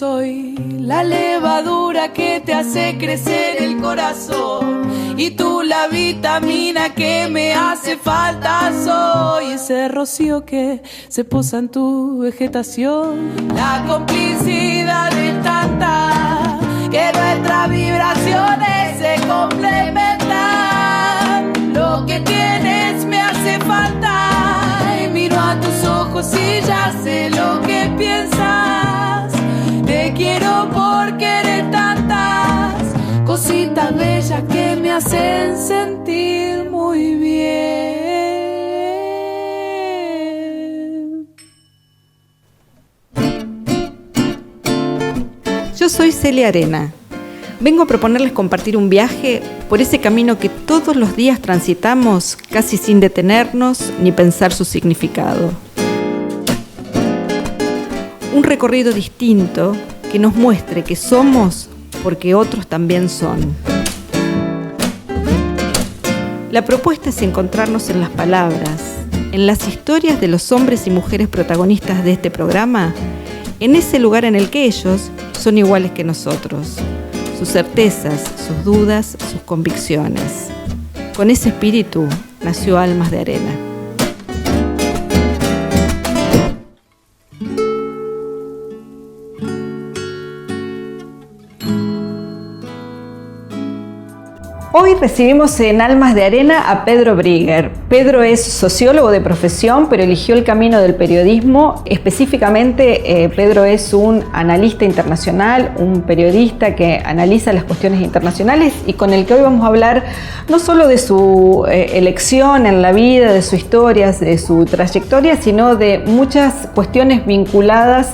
soy la levadura que te hace crecer el corazón, y tú la vitamina que me hace falta. Soy ese rocío que se posa en tu vegetación, la complicidad es tanta que nuestras vibraciones se complementan. Lo que tienes me hace falta, y miro a tus ojos y ya sé lo que piensas. Te quiero porque eres tantas cositas bellas que me hacen sentir muy bien. Yo soy Celia Arena. Vengo a proponerles compartir un viaje por ese camino que todos los días transitamos casi sin detenernos ni pensar su significado. Un recorrido distinto que nos muestre que somos porque otros también son. La propuesta es encontrarnos en las palabras, en las historias de los hombres y mujeres protagonistas de este programa, en ese lugar en el que ellos son iguales que nosotros. Sus certezas, sus dudas, sus convicciones. Con ese espíritu nació Almas de Arena. Hoy recibimos en Almas de Arena a Pedro Brigger. Pedro es sociólogo de profesión, pero eligió el camino del periodismo. Específicamente, Pedro es un analista internacional, un periodista que analiza las cuestiones internacionales y con el que hoy vamos a hablar no solo de su elección en la vida, de su historia, de su trayectoria, sino de muchas cuestiones vinculadas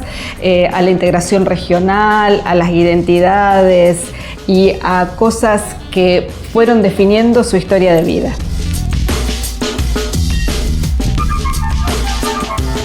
a la integración regional, a las identidades y a cosas que fueron definiendo su historia de vida.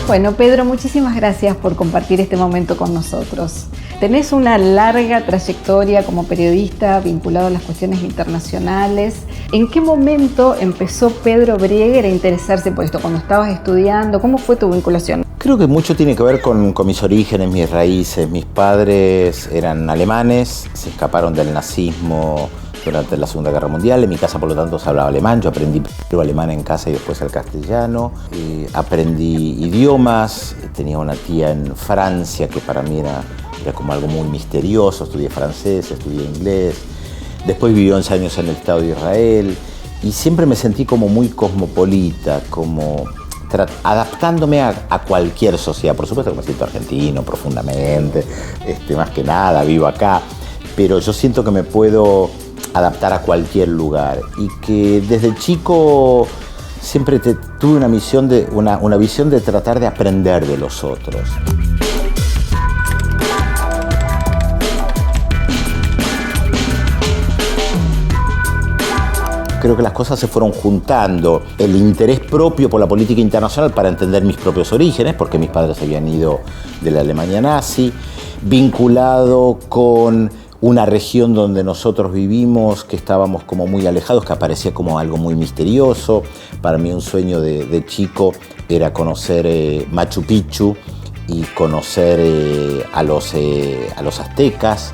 Bueno, Pedro, muchísimas gracias por compartir este momento con nosotros. Tenés una larga trayectoria como periodista vinculado a las cuestiones internacionales. ¿En qué momento empezó Pedro Brigger a interesarse por esto? ¿Cuando estabas estudiando? ¿Cómo fue tu vinculación? Creo que mucho tiene que ver con mis orígenes, mis raíces. Mis padres eran alemanes, se escaparon del nazismo durante la Segunda Guerra Mundial. En mi casa, por lo tanto, se hablaba alemán. Yo aprendí primero alemán en casa y después el castellano. Aprendí idiomas. Tenía una tía en Francia que para mí era como algo muy misterioso. Estudié francés, estudié inglés. Después viví 11 años en el Estado de Israel. Y siempre me sentí como muy cosmopolita, como adaptándome a cualquier sociedad. Por supuesto que me siento argentino profundamente, más que nada, vivo acá. Pero yo siento que me puedo adaptar a cualquier lugar y que desde chico siempre tuve una visión de tratar de aprender de los otros. Creo que las cosas se fueron juntando, el interés propio por la política internacional para entender mis propios orígenes, porque mis padres habían ido de la Alemania nazi, vinculado con una región donde nosotros vivimos, que estábamos como muy alejados, que aparecía como algo muy misterioso. Para mí un sueño de chico era conocer Machu Picchu y conocer a los aztecas.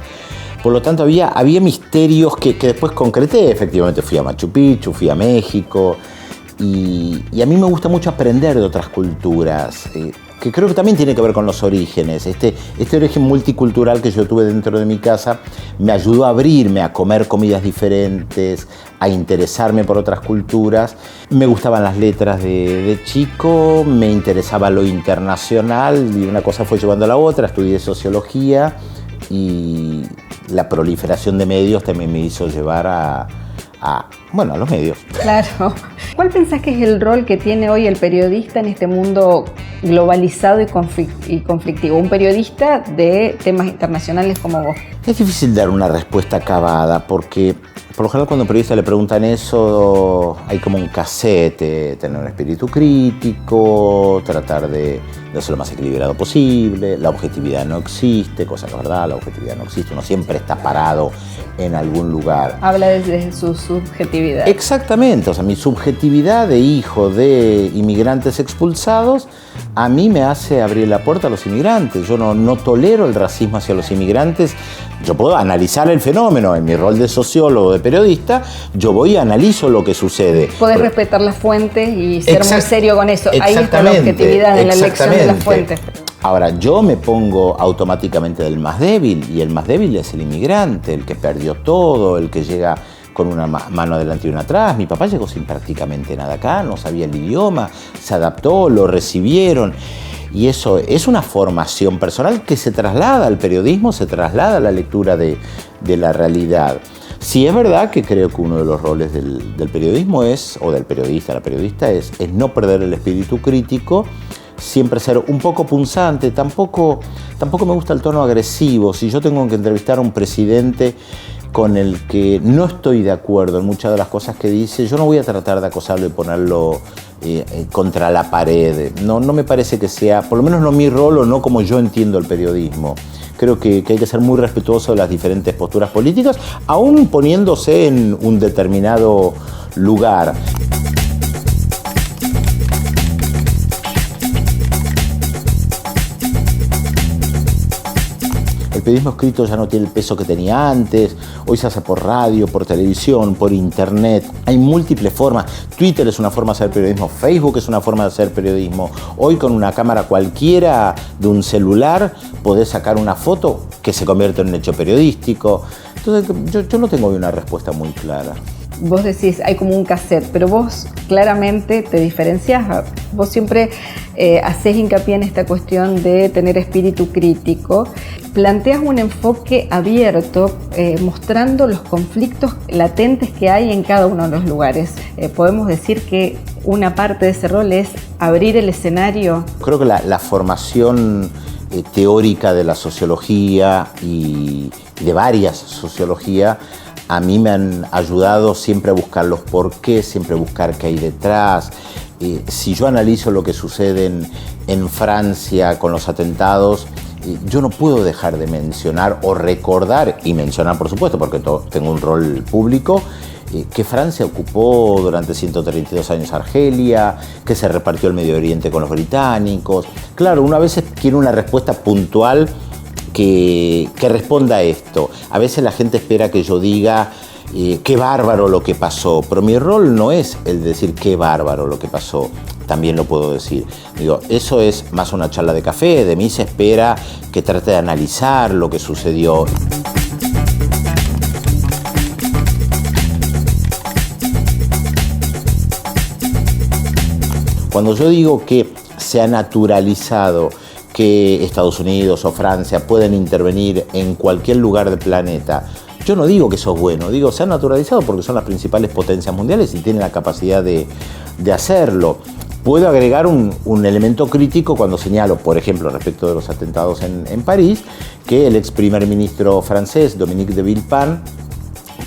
Por lo tanto había misterios que después concreté. Efectivamente fui a Machu Picchu, fui a México y a mí me gusta mucho aprender de otras culturas. Que creo que también tiene que ver con los orígenes. Este origen multicultural que yo tuve dentro de mi casa me ayudó a abrirme a comer comidas diferentes, a interesarme por otras culturas. Me gustaban las letras de chico, me interesaba lo internacional y una cosa fue llevando a la otra. Estudié sociología y la proliferación de medios también me hizo llevar a los medios. Claro. ¿Cuál pensás que es el rol que tiene hoy el periodista en este mundo globalizado y conflictivo? Un periodista de temas internacionales como vos. Es difícil dar una respuesta acabada porque, por lo general, cuando a un periodista le preguntan eso, hay como un cassette, tener un espíritu crítico, tratar de ser lo más equilibrado posible. La objetividad no existe, cosa que es verdad, la objetividad no existe. Uno siempre está parado en algún lugar. Habla desde su subjetividad. subjetividad. Exactamente, o sea, mi subjetividad de hijo de inmigrantes expulsados a mí me hace abrir la puerta a los inmigrantes. Yo no tolero el racismo hacia los inmigrantes. Yo puedo analizar el fenómeno en mi rol de sociólogo, de periodista, yo voy y analizo lo que sucede. Podés respetar las fuentes y ser muy serio con eso. Ahí está la objetividad en la elección de las fuentes. Ahora, yo me pongo automáticamente del más débil, y el más débil es el inmigrante, el que perdió todo, el que llega con una mano adelante y una atrás. Mi papá llegó sin prácticamente nada acá, no sabía el idioma, se adaptó, lo recibieron. Y eso es una formación personal que se traslada al periodismo, se traslada a la lectura de la realidad. Sí, es verdad que creo que uno de los roles del periodismo o del periodista, la periodista, es no perder el espíritu crítico, siempre ser un poco punzante. Tampoco me gusta el tono agresivo. Si yo tengo que entrevistar a un presidente con el que no estoy de acuerdo en muchas de las cosas que dice, yo no voy a tratar de acosarlo y ponerlo contra la pared. No me parece que sea, por lo menos no mi rol o no como yo entiendo el periodismo. Creo que hay que ser muy respetuoso de las diferentes posturas políticas, aún poniéndose en un determinado lugar. El periodismo escrito ya no tiene el peso que tenía antes. Hoy se hace por radio, por televisión, por internet. Hay múltiples formas. Twitter es una forma de hacer periodismo, Facebook es una forma de hacer periodismo. Hoy con una cámara cualquiera de un celular podés sacar una foto que se convierte en un hecho periodístico. Entonces yo no tengo hoy una respuesta muy clara. Vos decís, hay como un cassette, pero vos claramente te diferenciás. Vos siempre hacés hincapié en esta cuestión de tener espíritu crítico. Planteas un enfoque abierto, mostrando los conflictos latentes que hay en cada uno de los lugares. Podemos decir que una parte de ese rol es abrir el escenario. Creo que la formación teórica de la sociología y de varias sociologías a mí me han ayudado siempre a buscar los porqués, siempre a buscar qué hay detrás. Si yo analizo lo que sucede en Francia con los atentados, yo no puedo dejar de mencionar o recordar, y mencionar por supuesto porque tengo un rol público, que Francia ocupó durante 132 años Argelia, que se repartió el Medio Oriente con los británicos. Claro, uno a veces quiere una respuesta puntual que responda a esto. A veces la gente espera que yo diga qué bárbaro lo que pasó, pero mi rol no es el de decir qué bárbaro lo que pasó. También lo puedo decir. Digo, eso es más una charla de café. De mí se espera que trate de analizar lo que sucedió. Cuando yo digo que se ha naturalizado que Estados Unidos o Francia pueden intervenir en cualquier lugar del planeta, yo no digo que eso es bueno, digo se ha naturalizado porque son las principales potencias mundiales y tienen la capacidad de hacerlo. Puedo agregar un elemento crítico cuando señalo, por ejemplo, respecto de los atentados en París, que el ex primer ministro francés, Dominique de Villepin,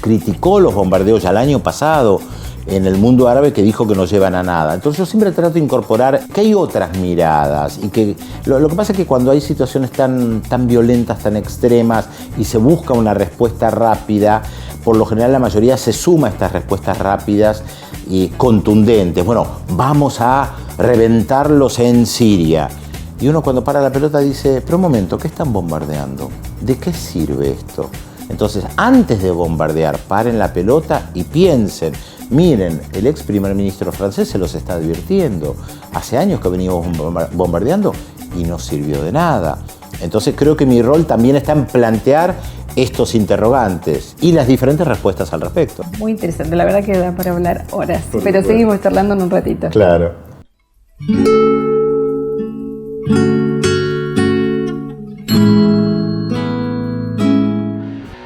criticó los bombardeos ya el año pasado en el mundo árabe, que dijo que no llevan a nada. Entonces yo siempre trato de incorporar que hay otras miradas y que lo que pasa es que cuando hay situaciones tan violentas, tan extremas y se busca una respuesta rápida, por lo general la mayoría se suma a estas respuestas rápidas y contundentes. Bueno, vamos a reventarlos en Siria. Y uno cuando para la pelota dice, pero un momento, ¿qué están bombardeando? ¿De qué sirve esto? Entonces, antes de bombardear, paren la pelota y piensen. Miren, el ex primer ministro francés se los está advirtiendo. Hace años que venimos bombardeando y no sirvió de nada. Entonces creo que mi rol también está en plantear estos interrogantes y las diferentes respuestas al respecto. Muy interesante, la verdad que da para hablar horas, pero seguimos charlando en un ratito. Claro.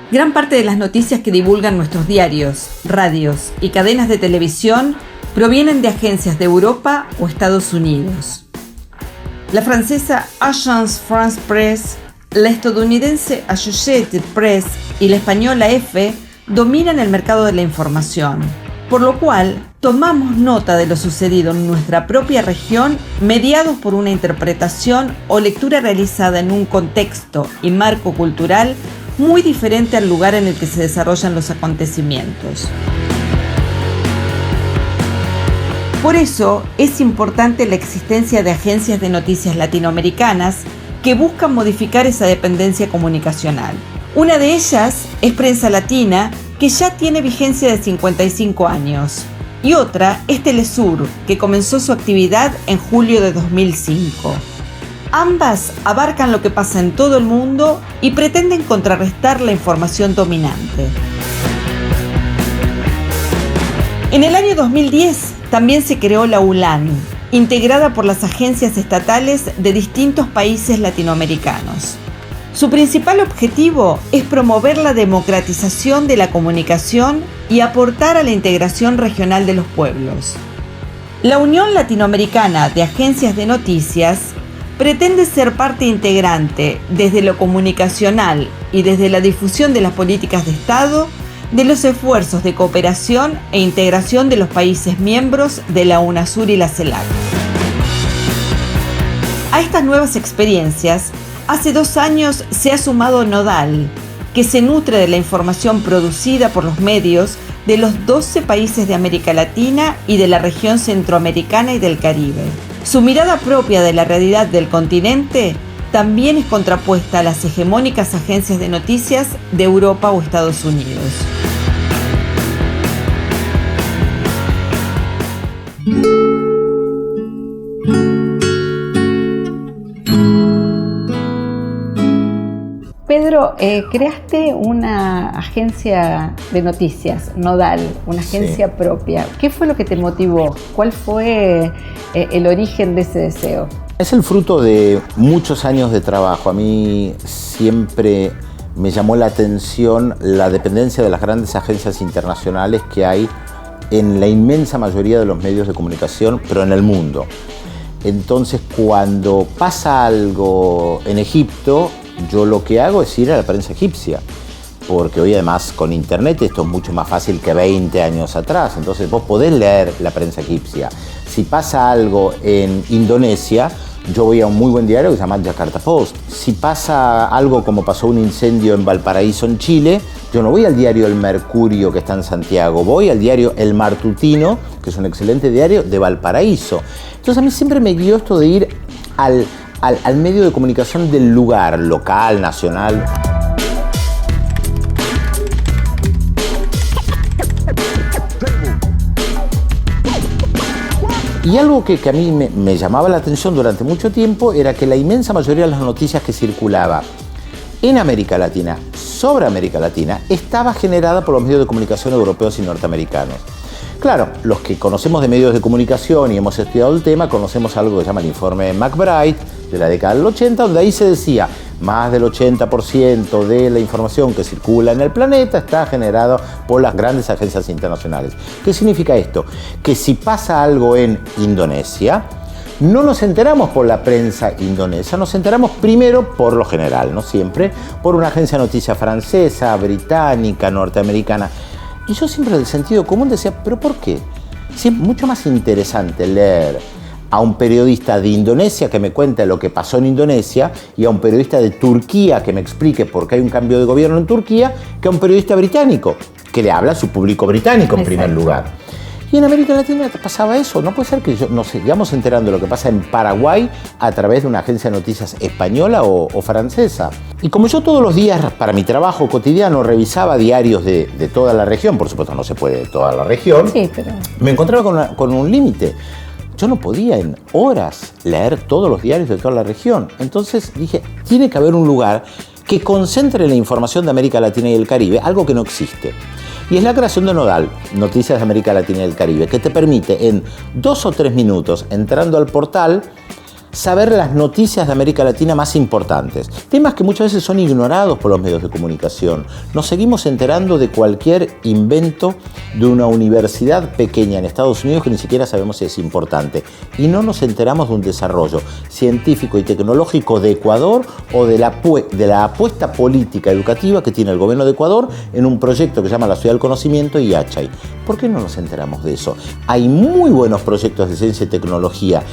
Gran parte de las noticias que divulgan nuestros diarios, radios y cadenas de televisión provienen de agencias de Europa o Estados Unidos. La francesa Agence France Presse, la estadounidense Associated Press y la española EFE dominan el mercado de la información, por lo cual tomamos nota de lo sucedido en nuestra propia región, mediados por una interpretación o lectura realizada en un contexto y marco cultural muy diferente al lugar en el que se desarrollan los acontecimientos. Por eso es importante la existencia de agencias de noticias latinoamericanas que buscan modificar esa dependencia comunicacional. Una de ellas es Prensa Latina, que ya tiene vigencia de 55 años. Y otra es Telesur, que comenzó su actividad en julio de 2005. Ambas abarcan lo que pasa en todo el mundo y pretenden contrarrestar la información dominante. En el año 2010 también se creó la ULAN, integrada por las agencias estatales de distintos países latinoamericanos. Su principal objetivo es promover la democratización de la comunicación y aportar a la integración regional de los pueblos. La Unión Latinoamericana de Agencias de Noticias pretende ser parte integrante desde lo comunicacional y desde la difusión de las políticas de Estado de los esfuerzos de cooperación e integración de los países miembros de la UNASUR y la CELAC. A estas nuevas experiencias, hace 2 años se ha sumado Nodal, que se nutre de la información producida por los medios de los 12 países de América Latina y de la región centroamericana y del Caribe. Su mirada propia de la realidad del continente también es contrapuesta a las hegemónicas agencias de noticias de Europa o Estados Unidos. Pedro, creaste una agencia de noticias, Nodal, una agencia propia. ¿Qué fue lo que te motivó? ¿Cuál fue el origen de ese deseo? Es el fruto de muchos años de trabajo. A mí siempre me llamó la atención la dependencia de las grandes agencias internacionales que hay en la inmensa mayoría de los medios de comunicación, pero en el mundo. Entonces, cuando pasa algo en Egipto, yo lo que hago es ir a la prensa egipcia, porque hoy además con internet esto es mucho más fácil que 20 años atrás, entonces vos podés leer la prensa egipcia. Si pasa algo en Indonesia, yo voy a un muy buen diario que se llama Jakarta Post. Si pasa algo como pasó un incendio en Valparaíso, en Chile, yo no voy al diario El Mercurio que está en Santiago, voy al diario El Martutino, que es un excelente diario de Valparaíso. Entonces a mí siempre me guió esto de ir al medio de comunicación del lugar, local, nacional. Y algo que a mí me llamaba la atención durante mucho tiempo era que la inmensa mayoría de las noticias que circulaba en América Latina, sobre América Latina, estaba generada por los medios de comunicación europeos y norteamericanos. Claro, los que conocemos de medios de comunicación y hemos estudiado el tema, conocemos algo que se llama el informe McBride de la década del 80, donde ahí se decía más del 80% de la información que circula en el planeta está generada por las grandes agencias internacionales. ¿Qué significa esto? Que si pasa algo en Indonesia, no nos enteramos por la prensa indonesia, nos enteramos primero, por lo general, no siempre, por una agencia de noticias francesa, británica, norteamericana. Y yo siempre del sentido común decía, ¿pero por qué? Sí, mucho más interesante leer a un periodista de Indonesia que me cuente lo que pasó en Indonesia y a un periodista de Turquía que me explique por qué hay un cambio de gobierno en Turquía que a un periodista británico que le habla a su público británico en primer lugar. Y en América Latina pasaba eso. No puede ser que nos sigamos enterando de lo que pasa en Paraguay a través de una agencia de noticias española o francesa. Y como yo todos los días para mi trabajo cotidiano revisaba diarios de toda la región, por supuesto no se puede de toda la región, sí, pero me encontraba con un límite. Yo no podía en horas leer todos los diarios de toda la región. Entonces dije, tiene que haber un lugar que concentre la información de América Latina y el Caribe, algo que no existe. Y es la creación de Nodal, Noticias de América Latina y el Caribe, que te permite en 2 o 3 minutos, entrando al portal, saber las noticias de América Latina más importantes. Temas que muchas veces son ignorados por los medios de comunicación. Nos seguimos enterando de cualquier invento de una universidad pequeña en Estados Unidos que ni siquiera sabemos si es importante. Y no nos enteramos de un desarrollo científico y tecnológico de Ecuador o de la apuesta política educativa que tiene el gobierno de Ecuador en un proyecto que se llama la Ciudad del Conocimiento y Achay. ¿Por qué no nos enteramos de eso? Hay muy buenos proyectos de ciencia y tecnología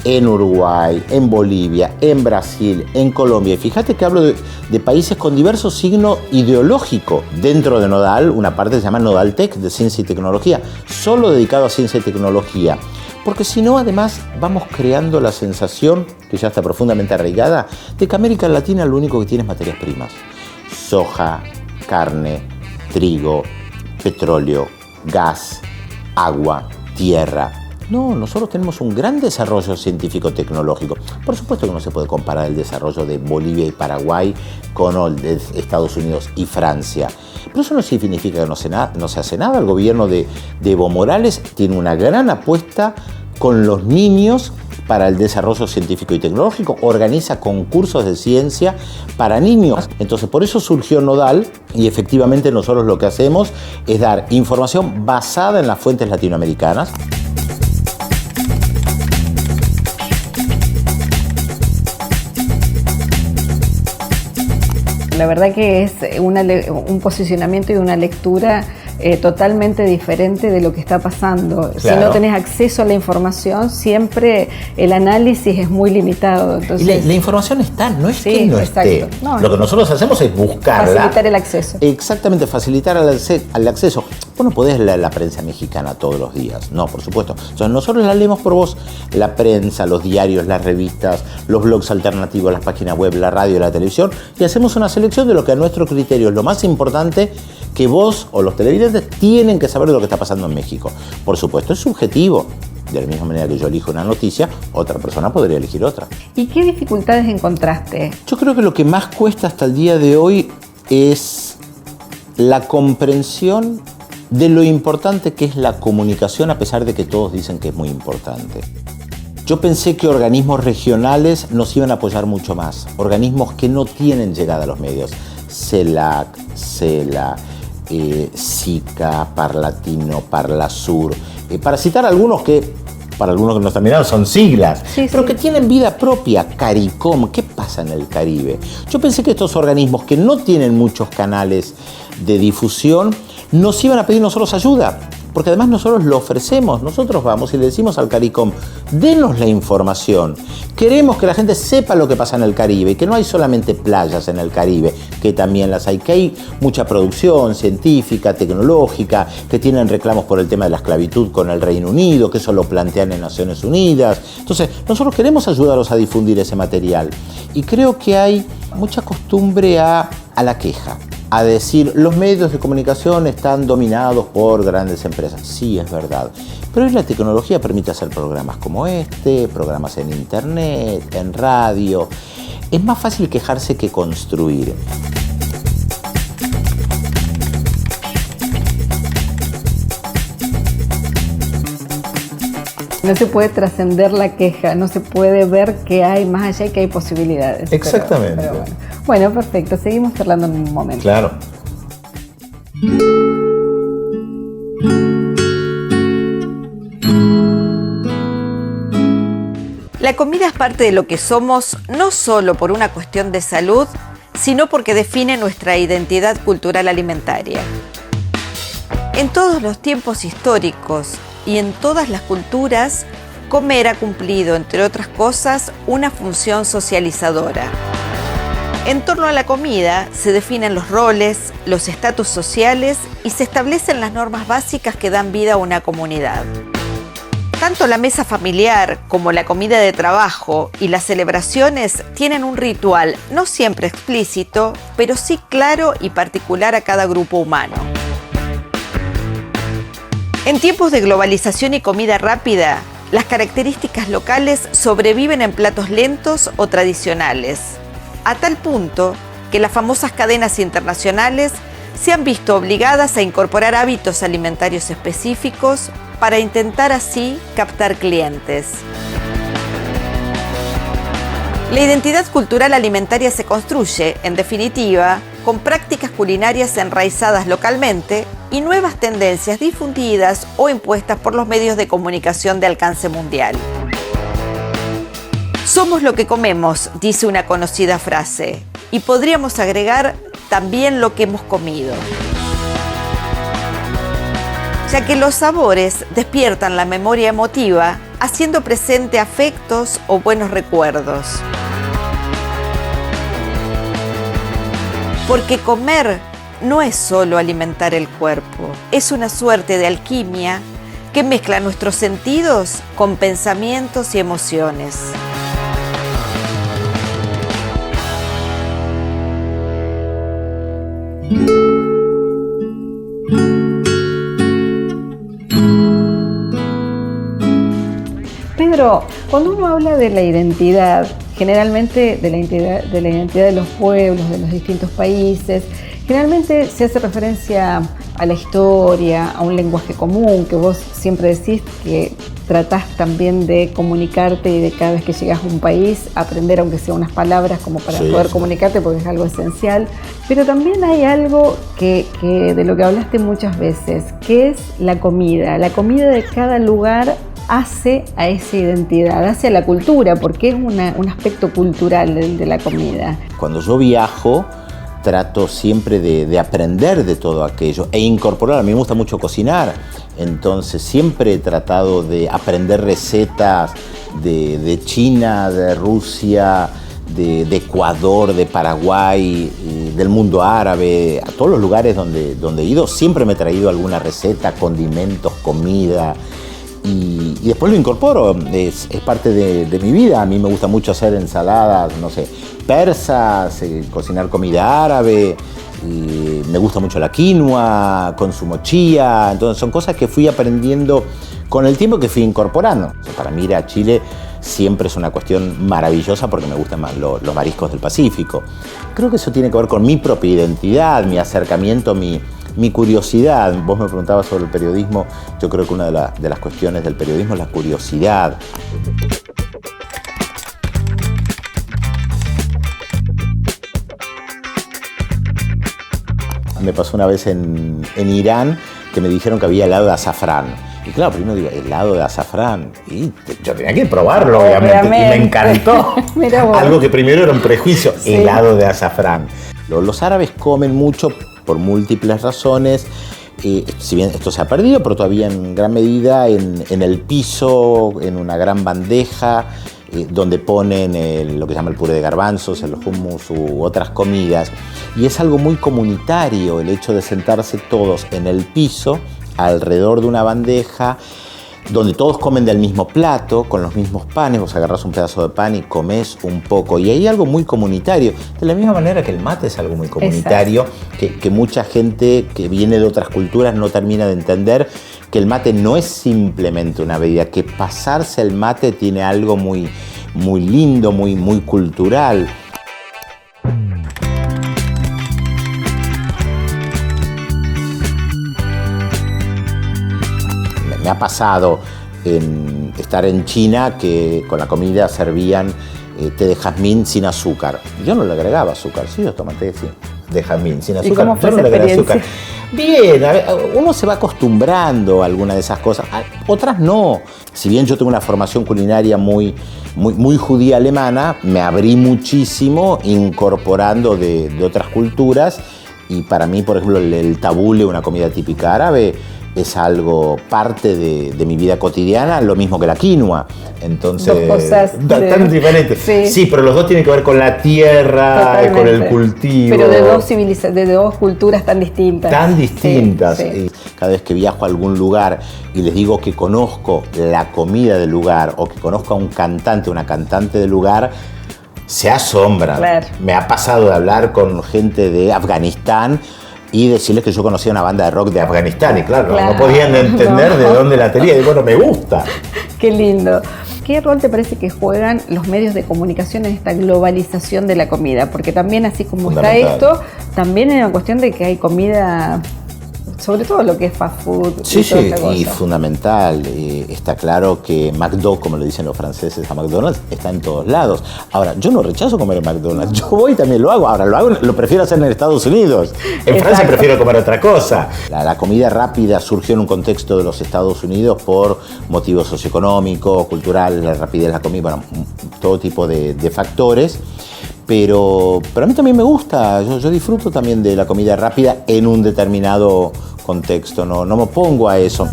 en Uruguay, en Bolivia, en Brasil, en Colombia. Y fíjate que hablo de países con diverso signo ideológico. Dentro de Nodal, una parte se llama Nodaltec, de ciencia y tecnología, solo dedicado a ciencia y tecnología. Porque si no, además, vamos creando la sensación, que ya está profundamente arraigada, de que América Latina lo único que tiene es materias primas. Soja, carne, trigo, petróleo, gas, agua, tierra. No, nosotros tenemos un gran desarrollo científico-tecnológico. Por supuesto que no se puede comparar el desarrollo de Bolivia y Paraguay con el de Estados Unidos y Francia. Pero eso no significa que no se hace nada. El gobierno de Evo Morales tiene una gran apuesta con los niños para el desarrollo científico y tecnológico, organiza concursos de ciencia para niños. Entonces, por eso surgió Nodal y efectivamente nosotros lo que hacemos es dar información basada en las fuentes latinoamericanas. La verdad que es un posicionamiento y una lectura totalmente diferente de lo que está pasando. Claro. Si no tenés acceso a la información, siempre el análisis es muy limitado. Entonces, y la información está, no es que no esté. No, lo que nosotros hacemos es buscarla. Facilitar el acceso. Exactamente, facilitar el acceso. Vos no podés leer la prensa mexicana todos los días, no, por supuesto. Entonces nosotros la leemos por vos, la prensa, los diarios, las revistas, los blogs alternativos, las páginas web, la radio, la televisión, y hacemos una selección de lo que a nuestro criterio es lo más importante que vos o los televidentes tienen que saber de lo que está pasando en México. Por supuesto, es subjetivo. De la misma manera que yo elijo una noticia, otra persona podría elegir otra. ¿Y qué dificultades encontraste? Yo creo que lo que más cuesta hasta el día de hoy es la comprensión de lo importante que es la comunicación, a pesar de que todos dicen que es muy importante. Yo pensé que organismos regionales nos iban a apoyar mucho más, organismos que no tienen llegada a los medios. CELAC, CELA, SICA, Parlatino, Parlasur, para citar algunos que, para algunos que no están mirando, son siglas, pero que tienen vida propia. CARICOM, ¿qué pasa en el Caribe? Yo pensé que estos organismos que no tienen muchos canales de difusión nos iban a pedir nosotros ayuda, porque además nosotros lo ofrecemos. Nosotros vamos y le decimos al CARICOM, denos la información. Queremos que la gente sepa lo que pasa en el Caribe y que no hay solamente playas en el Caribe, que también las hay, que hay mucha producción científica, tecnológica, que tienen reclamos por el tema de la esclavitud con el Reino Unido, que eso lo plantean en Naciones Unidas. Entonces, nosotros queremos ayudarlos a difundir ese material. Y creo que hay mucha costumbre a la queja, a decir, los medios de comunicación están dominados por grandes empresas. Sí, es verdad. Pero hoy la tecnología permite hacer programas como este, programas en internet, en radio. Es más fácil quejarse que construir. No se puede trascender la queja, no se puede ver que hay más allá y que hay posibilidades. Exactamente. Pero bueno, perfecto. Seguimos charlando en un momento. Claro. La comida es parte de lo que somos, no solo por una cuestión de salud, sino porque define nuestra identidad cultural alimentaria. En todos los tiempos históricos y en todas las culturas, comer ha cumplido, entre otras cosas, una función socializadora. En torno a la comida se definen los roles, los estatus sociales y se establecen las normas básicas que dan vida a una comunidad. Tanto la mesa familiar como la comida de trabajo y las celebraciones tienen un ritual, no siempre explícito, pero sí claro y particular a cada grupo humano. En tiempos de globalización y comida rápida, las características locales sobreviven en platos lentos o tradicionales, a tal punto que las famosas cadenas internacionales se han visto obligadas a incorporar hábitos alimentarios específicos para intentar así captar clientes. La identidad cultural alimentaria se construye, en definitiva, con prácticas culinarias enraizadas localmente y nuevas tendencias difundidas o impuestas por los medios de comunicación de alcance mundial. Somos lo que comemos, dice una conocida frase, y podríamos agregar también lo que hemos comido, ya que los sabores despiertan la memoria emotiva, haciendo presente afectos o buenos recuerdos. Porque comer no es solo alimentar el cuerpo, es una suerte de alquimia que mezcla nuestros sentidos con pensamientos y emociones. Pedro, cuando uno habla de la identidad, generalmente de la identidad de los pueblos, de los distintos países, generalmente se hace referencia a la historia, a un lenguaje común, que vos siempre decís que tratás también de comunicarte y de cada vez que llegas a un país aprender aunque sea unas palabras como para poder comunicarte, porque es algo esencial. Pero también hay algo que de lo que hablaste muchas veces, que es la comida. La comida de cada lugar hace a esa identidad, hace a la cultura, porque es un aspecto cultural de la comida. Cuando yo viajo, trato siempre de aprender de todo aquello e incorporar. A mí me gusta mucho cocinar, entonces siempre he tratado de aprender recetas de China, de Rusia, de Ecuador, de Paraguay, del mundo árabe. A todos los lugares donde he ido siempre me he traído alguna receta, condimentos, comida. Y después lo incorporo, es parte de mi vida. A mí me gusta mucho hacer ensaladas, no sé, persas, cocinar comida árabe, y me gusta mucho la quinoa, consumo chía. Entonces son cosas que fui aprendiendo con el tiempo, que fui incorporando. Para mí ir a Chile siempre es una cuestión maravillosa porque me gustan más los mariscos del Pacífico. Creo que eso tiene que ver con mi propia identidad, mi acercamiento, mi curiosidad. Vos me preguntabas sobre el periodismo. Yo creo que una de las cuestiones del periodismo es la curiosidad. Me pasó una vez en Irán que me dijeron que había helado de azafrán. Y claro, primero digo, helado de azafrán. Y yo tenía que probarlo, obviamente. Y me encantó. Algo que primero era un prejuicio, helado de azafrán. Los árabes comen mucho por múltiples razones. Si bien esto se ha perdido, pero todavía en gran medida en el piso, en una gran bandeja, donde ponen lo que se llama el puré de garbanzos, el hummus u otras comidas. Y es algo muy comunitario el hecho de sentarse todos en el piso, alrededor de una bandeja, donde todos comen del mismo plato, con los mismos panes. Vos agarrás un pedazo de pan y comés un poco. Y hay algo muy comunitario. De la misma manera que el mate es algo muy comunitario, que mucha gente que viene de otras culturas no termina de entender, que el mate no es simplemente una bebida, que pasarse el mate tiene algo muy, muy lindo, muy, muy cultural. Me ha pasado en estar en China que con la comida servían té de jazmín sin azúcar. Yo no le agregaba azúcar, sí, yo tomé té de jazmín sin azúcar. ¿Y cómo fue yo no esa le agregué experiencia? azúcar. Bien, a ver, uno se va acostumbrando a alguna de esas cosas, otras no. Si bien yo tengo una formación culinaria muy judía alemana, me abrí muchísimo incorporando de otras culturas. Y para mí, por ejemplo, el tabule, una comida típica árabe, es algo parte de mi vida cotidiana, lo mismo que la quinoa. Entonces, dos cosas tan diferentes. Sí, pero los dos tienen que ver con la tierra, con el cultivo. Pero de dos culturas tan distintas. Tan distintas. Sí. Cada vez que viajo a algún lugar y les digo que conozco la comida del lugar o que conozco a un cantante, una cantante del lugar, se asombran. Claro. Me ha pasado de hablar con gente de Afganistán y decirles que yo conocía una banda de rock de Afganistán. Y claro. No podían entender de dónde la tenía. Y bueno, me gusta. Qué lindo. ¿Qué rol te parece que juegan los medios de comunicación en esta globalización de la comida? Porque también, así como está esto, también es una cuestión de que hay comida, sobre todo lo que es fast food. Sí, y fundamental. Está claro que McDo, como le dicen los franceses a McDonald's, está en todos lados. Ahora, yo no rechazo comer en McDonald's. Yo voy y también lo hago. Ahora, lo prefiero hacer en Estados Unidos. En Francia prefiero comer otra cosa. La comida rápida surgió en un contexto de los Estados Unidos por motivos socioeconómicos, culturales, la rapidez de la comida, bueno, todo tipo de factores. Pero a mí también me gusta, yo disfruto también de la comida rápida en un determinado contexto, no me opongo a eso.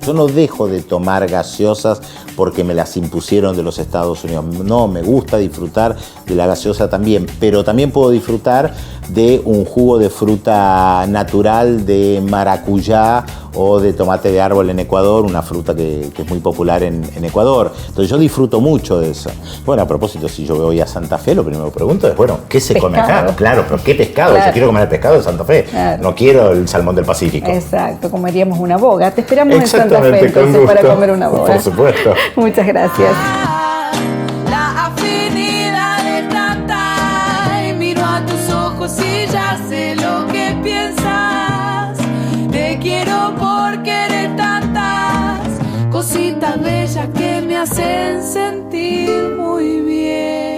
Yo no dejo de tomar gaseosas porque me las impusieron de los Estados Unidos. No, me gusta disfrutar de la gaseosa también, pero también puedo disfrutar de un jugo de fruta natural de maracuyá o de tomate de árbol en Ecuador, una fruta que es muy popular en Ecuador. Entonces yo disfruto mucho de eso. Bueno, a propósito, si yo voy a Santa Fe, lo primero que pregunto es, bueno, ¿qué se come acá? Claro, pero ¿qué pescado? Claro. Yo quiero comer el pescado de Santa Fe, claro. No quiero el salmón del Pacífico. Exacto, comeríamos una boga. Te esperamos en Santa Fe entonces para comer una boga. Por supuesto. Muchas gracias. La afinidad es tanta y miro a tus ojos y ya sé lo que piensas. Te quiero porque eres tantas cositas bellas que me hacen sentir muy bien.